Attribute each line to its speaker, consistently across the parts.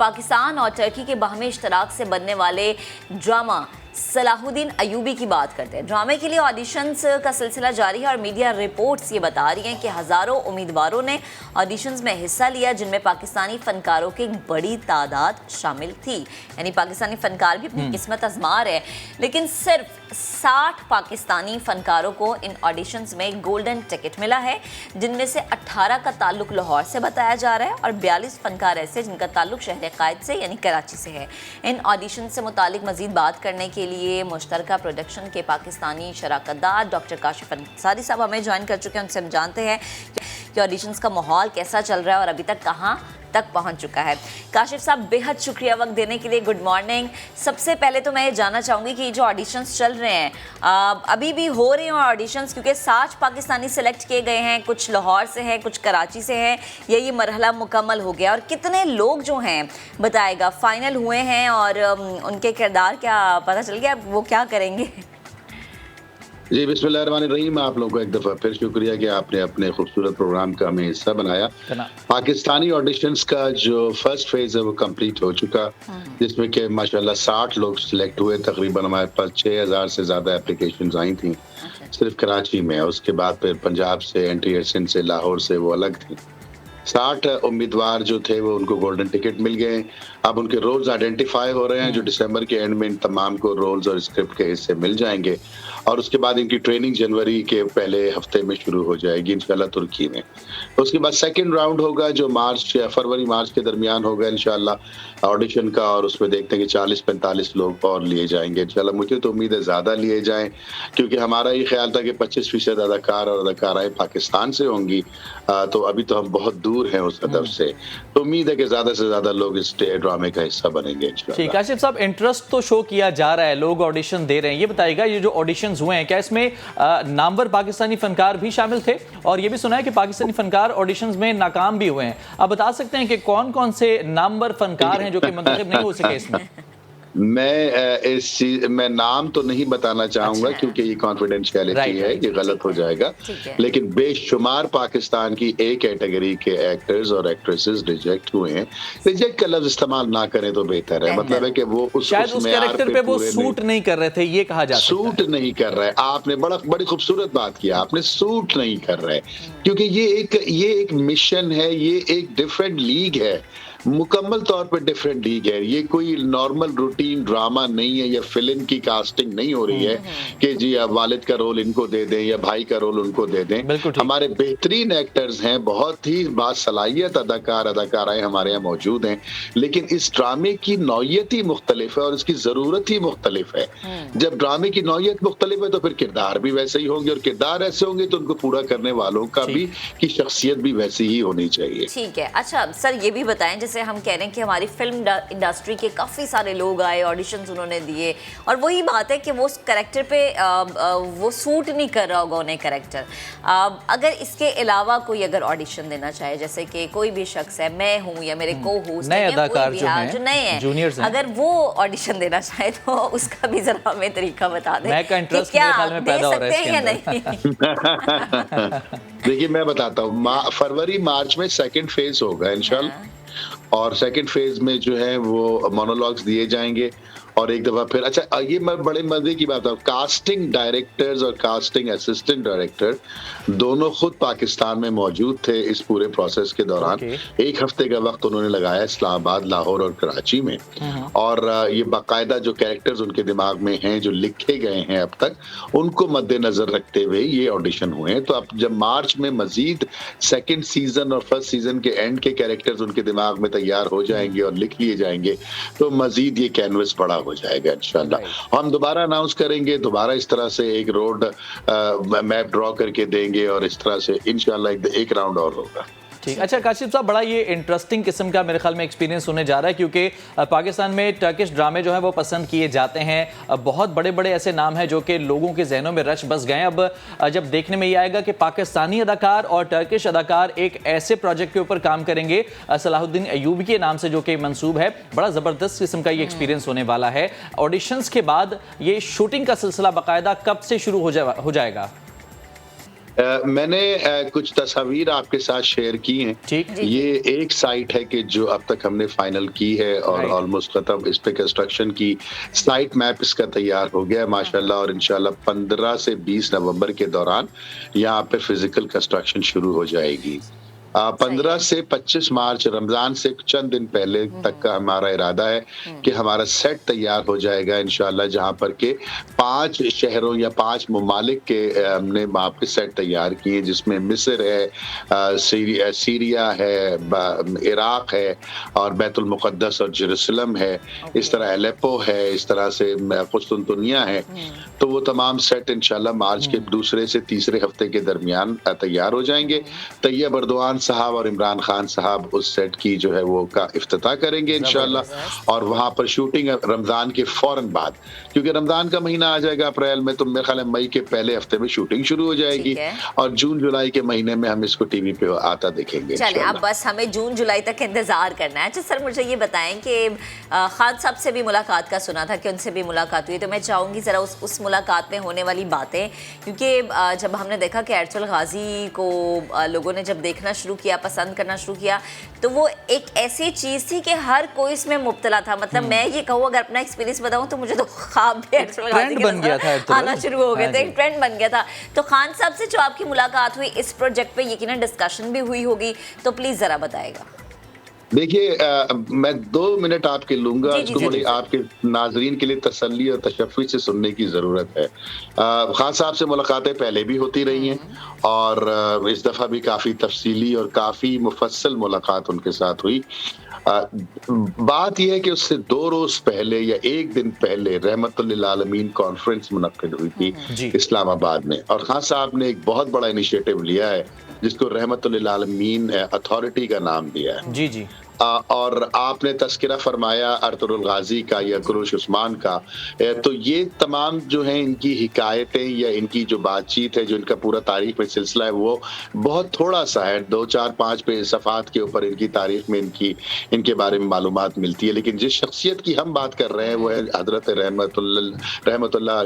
Speaker 1: پاکستان اور ترکی کے باہمی اشتراک سے بننے والے ڈرامہ صلاح الدین ایوبی کی بات کرتے ہیں۔ ڈرامے کے لیے آڈیشنز کا سلسلہ جاری ہے اور میڈیا رپورٹس یہ بتا رہی ہیں کہ ہزاروں امیدواروں نے آڈیشنز میں حصہ لیا، جن میں پاکستانی فنکاروں کی ایک بڑی تعداد شامل تھی۔ یعنی پاکستانی فنکار بھی اپنی قسمت آزما رہے ہیں، لیکن صرف 60 پاکستانی فنکاروں کو ان آڈیشنز میں گولڈن ٹکٹ ملا ہے، جن میں سے 18 کا تعلق لاہور سے بتایا جا رہا ہے اور 42 فنکار ایسے جن کا تعلق شہر قائد سے یعنی کراچی سے ہے۔ ان آڈیشن سے متعلق مزید بات کرنے کے لیے مشترکہ پروڈکشن کے پاکستانی شراکت دار ڈاکٹر کاشف انصاری صاحب ہمیں جوائن کر چکے ہیں۔ ان سے ہم جانتے ہیں کہ آڈیشنز کا ماحول کیسا چل رہا ہے اور ابھی تک کہاں تک پہنچ چکا ہے۔ کاشف صاحب بہت شکریہ وقت دینے کے لیے، گڈ مارننگ۔ سب سے پہلے تو میں یہ جاننا چاہوں گی کہ یہ جو آڈیشنز چل رہے ہیں ابھی بھی ہو رہے ہیں آڈیشنز، کیونکہ 60 پاکستانی سلیکٹ کیے گئے ہیں، کچھ لاہور سے ہیں، کچھ کراچی سے ہیں، یہ مرحلہ مکمل ہو گیا، اور کتنے لوگ جو ہیں بتائے گا فائنل ہوئے ہیں اور ان کے کردار کیا پتہ چل گیا وہ کیا کریں گے؟
Speaker 2: جی بسم اللہ الرحمن الرحیم۔ آپ لوگوں کو ایک دفعہ پھر شکریہ کہ آپ نے اپنے خوبصورت پروگرام کا ہمیں حصہ بنایا۔ پاکستانی آڈیشنز کا جو فرسٹ فیز ہے وہ کمپلیٹ ہو چکا، جس میں کہ ماشاءاللہ 60 لوگ سلیکٹ ہوئے۔ تقریباً ہمارے پاس 6000 سے زیادہ اپلیکیشنز آئی تھیں صرف کراچی میں، اس کے بعد پھر پنجاب سے، انٹیریئر سندھ سے، لاہور سے وہ الگ تھیں۔ 60 امیدوار جو تھے وہ ان کو گولڈن ٹکٹ مل گئے۔ اب ان کے رولز آئیڈینٹیفائی ہو رہے ہیں، جو دسمبر کے اینڈ میں ان تمام کو رولز اور اسکرپٹ کے حصے مل جائیں گے، اور اس کے بعد ان کی ٹریننگ جنوری کے پہلے ہفتے میں شروع ہو جائے گی انشاءاللہ ترکی میں۔ اس کے بعد سیکنڈ راؤنڈ ہوگا جو فروری مارچ کے درمیان ہوگا انشاءاللہ آڈیشن کا، اور اس میں دیکھتے ہیں کہ 40-45 لوگ اور لیے جائیں گے انشاءاللہ۔ مجھے تو امید ہے زیادہ لیے جائیں، کیونکہ ہمارا یہ خیال تھا کہ 25% اداکار اور اداکارائیں پاکستان سے ہوں گی، تو ابھی تو ہم بہت دور ہیں اس ہدف سے، تو امید ہے کہ زیادہ سے زیادہ لوگ اس ڈرامے کا حصہ بنیں گے انشاءاللہ۔
Speaker 3: کاشف صاحب انٹرسٹ تو شو کیا جا رہا ہے، لوگ آڈیشن دے رہے ہیں، یہ بتائیے گا یہ جو آڈیشنز ہوئے ہیں کیا اس میں نامور پاکستانی فنکار بھی شامل تھے؟ اور یہ بھی سنا ہے کہ پاکستانی فنکار آڈیشنز میں ناکام بھی ہوئے ہیں، آپ بتا سکتے ہیں کہ کون کون سے نامور فنکار ہیں جو کہ منتخب نہیں ہو سکے اس میں؟
Speaker 2: میں نام تو نہیں بتانا چاہوں گا کیونکہ یہ کانفیڈینشیلٹی ہے، یہ غلط ہو جائے گا، لیکن بے شمار پاکستان کی ایک کیٹیگری کے ایکٹرز اور ایکٹریسز ریجیکٹ ہوئے ہیں۔ ریجیکٹ کا لفظ استعمال نہ کریں تو بہتر ہے، مطلب ہے کہ وہ
Speaker 3: شاید اس کریکٹر پہ وہ سوٹ نہیں کر رہے تھے، یہ کہا جا سکتا ہے۔
Speaker 2: سوٹ نہیں کر رہے، آپ نے بڑی خوبصورت بات کیا، آپ نے سوٹ نہیں کر رہے، کیونکہ یہ ایک مشن ہے، یہ ایک ڈیفرنٹ لیگ ہے، مکمل طور پہ ڈیفرنٹ لیگ ہے۔ یہ کوئی نارمل روٹین ڈرامہ نہیں ہے، یا فلم کی کاسٹنگ نہیں ہو رہی ہے کہ جی والد کا رول ان کو دے دیں یا بھائی کا رول ان کو دے دیں۔ ہمارے بہترین ایکٹرز ہیں، بہت ہی باصلاحیت اداکارائیں ہمارے یہاں موجود ہیں، لیکن اس ڈرامے کی نوعیت ہی مختلف ہے اور اس کی ضرورت ہی مختلف ہے۔ جب ڈرامے کی نوعیت مختلف ہے تو پھر کردار بھی ویسے ہی ہوں گے، اور کردار ایسے ہوں گے تو ان کو پورا کرنے والوں کا بھی کی شخصیت بھی ویسی ہی ہونی چاہیے۔
Speaker 1: ٹھیک ہے، اچھا سر یہ بھی بتائیں، جیسے ہم کہہ رہے ہیں کہ ہماری فلم انڈسٹری کے کافی سارے لوگ آئے، آڈیشنز انہوں نے دیے، اور وہی بات ہے کہ وہ کریکٹر پہ وہ سوٹ نہیں کر رہا ہوگا انہیں کریکٹر۔ اگر اس کے علاوہ کوئی اگر آڈیشن دینا چاہے، جیسے کہ کوئی بھی شخص ہے، میں ہوں یا میرے کو ہوسٹ
Speaker 3: نئے اداکار
Speaker 1: جو نئے ہیں، اگر وہ آڈیشن دینا چاہے تو اس کا بھی ذرا ہمیں طریقہ بتا دیں کہ کیا دے سکتے ہیں یا نہیں۔
Speaker 2: دیکھیے میں بتاتا ہوں، فروری مارچ میں سیکنڈ فیز ہوگا انشاءاللہ، اور سیکنڈ فیز میں جو ہے وہ مونولوگز دیے جائیں گے، اور ایک دفعہ پھر اچھا یہ میں بڑے مزے کی بات ہے، کاسٹنگ ڈائریکٹرز اور کاسٹنگ اسسٹنٹ ڈائریکٹر دونوں خود پاکستان میں موجود تھے اس پورے پروسیس کے دوران۔ ایک ہفتے کا وقت انہوں نے لگایا اسلام آباد، لاہور اور کراچی میں، اور یہ باقاعدہ جو کیریکٹرز ان کے دماغ میں ہیں جو لکھے گئے ہیں اب تک، ان کو مد نظر رکھتے ہوئے یہ آڈیشن ہوئے ہیں۔ تو اب جب مارچ میں مزید سیکنڈ سیزن اور فرسٹ سیزن کے اینڈ کے کیریکٹرز ان کے دماغ میں تیار ہو جائیں گے اور لکھ لیے جائیں گے تو مزید یہ کینوس بڑا ہو جائے گا انشاءاللہ۔ ہم دوبارہ اناؤنس کریں گے، دوبارہ اس طرح سے ایک روڈ میپ ڈرا کر کے دیں گے، اور اس طرح سے انشاءاللہ ایک راؤنڈ اور ہوگا۔
Speaker 3: ٹھیک، اچھا کاشف صاحب بڑا یہ انٹرسٹنگ قسم کا میرے خیال میں ایکسپیرینس ہونے جا رہا ہے، کیونکہ پاکستان میں ٹرکش ڈرامے جو ہیں وہ پسند کیے جاتے ہیں، بہت بڑے بڑے ایسے نام ہیں جو کہ لوگوں کے ذہنوں میں رچ بس گئے۔ اب جب دیکھنے میں یہ آئے گا کہ پاکستانی اداکار اور ٹرکش اداکار ایک ایسے پروجیکٹ کے اوپر کام کریں گے صلاح الدین ایوبی کے نام سے جو کہ منسوب ہے، بڑا زبردست قسم کا یہ ایکسپیرینس ہونے والا ہے۔ آڈیشنز کے بعد یہ شوٹنگ کا سلسلہ باقاعدہ کب سے شروع ہو جائے گا؟
Speaker 2: میں نے کچھ تصاویر آپ کے ساتھ شیئر کی ہیں. یہ ایک سائٹ ہے کہ جو اب تک ہم نے فائنل کی ہے اور آلموسٹ ختم. اس پہ کنسٹرکشن کی سائٹ میپ اس کا تیار ہو گیا ہے ماشاءاللہ, اور انشاءاللہ 15 سے 20 نومبر کے دوران یہاں پہ فزیکل کنسٹرکشن شروع ہو جائے گی. 15 سے 25 مارچ رمضان سے چند دن پہلے تک کا ہمارا ارادہ ہے کہ ہمارا سیٹ تیار ہو جائے گا انشاءاللہ, جہاں پر کہ 5 شہروں یا 5 ممالک کے ہم نے وہاں پہ سیٹ تیار کیے, جس میں مصر ہے, سیریا ہے, عراق ہے, اور بیت المقدس اور جیروسلم ہے, اس طرح الیپو ہے, اس طرح سے قسطنطنیہ ہے. تو وہ تمام سیٹ انشاءاللہ مارچ کے دوسرے سے تیسرے ہفتے کے درمیان تیار ہو جائیں گے. طیب اردوان صاحب اور عمران خان صاحب اس سیٹ کی جو ہے وہ کا افتتاح کریں گے انشاءاللہ, اور وہاں پر شوٹنگ رمضان کے فوراً بعد, کیونکہ رمضان کا مہینہ آ جائے گا اپریل میں, تو میرے خیال ہے مئی کے پہلے ہفتے میں شوٹنگ شروع ہو جائے گی, اور جون جولائی کے مہینے میں ہم اس کو ٹی وی پہ آتا دیکھیں گے.
Speaker 1: چلیں اب بس ہمیں جون جولائی تک انتظار کرنا ہے. اچھا سر, مجھے یہ بتائیں کہ خان صاحب سے بھی ملاقات کا سنا تھا کہ ان سے بھی ملاقات ہوئی, تو میں چاہوں گی ذرا اس ملاقات میں ہونے والی باتیں, کیونکہ جب ہم نے دیکھا کہ ایرچل غازی کو لوگوں نے جب دیکھنا شروع کیا, پسند کرنا شروع کیا, تو وہ ایک ایسی چیز تھی کہ ہر کوئی اس میں مبتلا تھا. مطلب میں یہ کہوں, اگر اپنا ایکسپیرینس بتاؤں تو مجھے تو خواب بھی آنا شروع ہو گئے تھے, ایک ٹرینڈ بن گیا تھا. تو خان صاحب سے جو آپ کی ملاقات ہوئی اس پروجیکٹ پہ, یقیناً ڈسکشن بھی ہوئی ہوگی, تو پلیز ذرا بتائے گا.
Speaker 2: دیکھیے میں 2 منٹ آپ کے لوں گا, اس کو بڑی آپ کے ناظرین کے لیے تسلی اور تشفی سے سننے کی ضرورت ہے. خان صاحب سے ملاقاتیں پہلے بھی ہوتی رہی ہیں, اور اس دفعہ بھی کافی تفصیلی اور کافی مفصل ملاقات ان کے ساتھ ہوئی. بات یہ ہے کہ اس سے 2 روز پہلے یا 1 دن پہلے رحمت للعالمین کانفرنس منعقد ہوئی تھی اسلام آباد میں, اور خان صاحب نے ایک بہت بڑا انیشیٹو لیا ہے جس کو رحمت للعالمین اتھارٹی کا نام دیا ہے. اور آپ نے تذکرہ فرمایا ارطغرل الغازی کا یا کروش عثمان کا, تو یہ تمام جو ہیں ان کی حکایتیں یا ان کی جو بات چیت ہے, جو ان کا پورا تاریخ میں سلسلہ ہے, وہ بہت تھوڑا سا ہے, 2 4 5 پہ صفحات کے اوپر ان کی تاریخ میں ان کے بارے میں معلومات ملتی ہے. لیکن جس شخصیت کی ہم بات کر رہے ہیں وہ ہے حضرت رحمت اللہ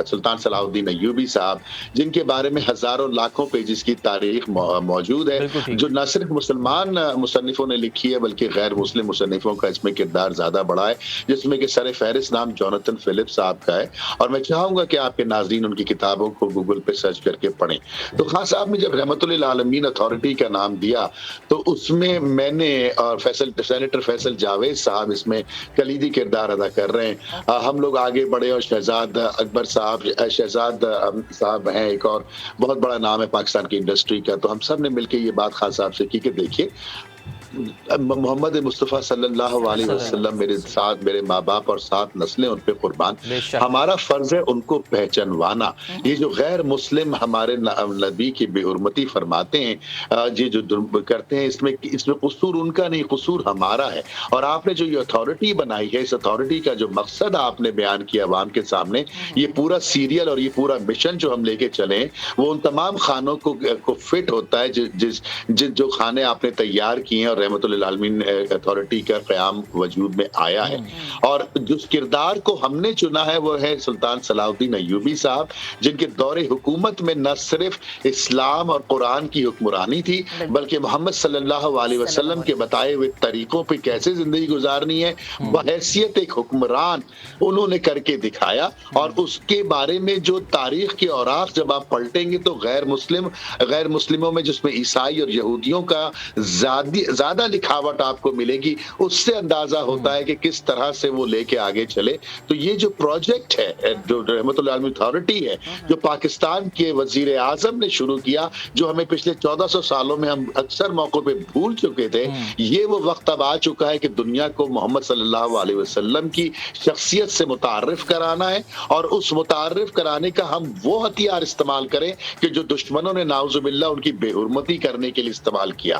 Speaker 2: سلطان صلاح الدین ایوبی صاحب, جن کے بارے میں ہزاروں لاکھوں پیجز کی تاریخ موجود ہے, جو نہ صرف مسلمان مصنفوں نے لکھی ہے بلکہ غیر مسلم مصنفوں کا اس میں کردار زیادہ بڑا ہے, جس میں کہ سر فہرست نام جوناتھن فلپ صاحب کا ہے. اور میں چاہوں گا کہ آپ کے ناظرین ان کی کتابوں کو گوگل پہ سرچ کر کے پڑھیں. تو خان صاحب نے جب رحمت للعالمین اتھارٹی کا نام دیا, تو اس میں میں نے اور سینیٹر فیصل جاوید صاحب اس میں کلیدی کردار ادا کر رہے ہیں. ہم لوگ آگے بڑھے اور شہزاد اکبر صاحب ہیں, ایک اور بہت بڑا نام ہے پاکستان کی انڈسٹری کا. تو ہم سب نے مل کے یہ بات خان صاحب سے کی کہ دیکھیے محمد مصطفیٰ صلی اللہ علیہ وسلم میرے ساتھ, میرے ماں باپ اور 7 نسلیں ان پہ قربان, ہمارا فرض ہے ان کو پہچانوانا. یہ جو غیر مسلم ہمارے نبی کی بے حرمتی فرماتے ہیں, یہ جو کرتے ہیں, اس میں قصور ان کا نہیں, قصور ہمارا ہے. اور آپ نے جو یہ اتھارٹی بنائی ہے, اس اتھارٹی کا جو مقصد آپ نے بیان کیا عوام کے سامنے, یہ پورا سیریل اور یہ پورا مشن جو ہم لے کے چلیں, وہ ان تمام خانوں کو فٹ ہوتا ہے جو خانے آپ نے تیار کیے ہیں, اور رحمت للعالمین اتھارٹی کا قیام وجود میں آیا ہے. اور جس کردار کو ہم نے چنا ہے وہ ہے سلطان صلاح الدین ایوبی صاحب, جن کے دور حکومت میں نہ صرف اسلام اور قرآن کی حکمرانی تھی, بلکہ محمد صلی اللہ علیہ وسلم کے بتائے ہوئے طریقوں پہ کیسے زندگی گزارنی ہے بحیثیت ایک حکمران انہوں نے کر کے دکھایا. اور اس کے بارے میں جو تاریخ کے اوراق جب آپ پلٹیں گے, تو غیر مسلموں میں جس میں عیسائی اور یہودیوں کا زیادہ لکھاوٹ آپ کو ملے گی, اس سے اندازہ ہوتا ہے کہ کس طرح سے وہ لے کے آگے چلے. تو یہ جو پروجیکٹ ہے, جو رحمت للعالمین اتھارٹی ہے, جو پاکستان کے وزیر اعظم نے شروع کیا, جو ہمیں پچھلے 1400 سالوں میں ہم اکثر موقعوں پہ بھول چکے تھے, یہ وہ وقت اب آ چکا ہے کہ دنیا کو محمد صلی اللہ علیہ وسلم کی شخصیت سے متعارف کرانا ہے, اور اس متعارف کرانے کا ہم وہ ہتھیار استعمال کریں کہ جو دشمنوں نے نعوذ باللہ ان کی بے حرمتی کرنے کے لیے استعمال کیا.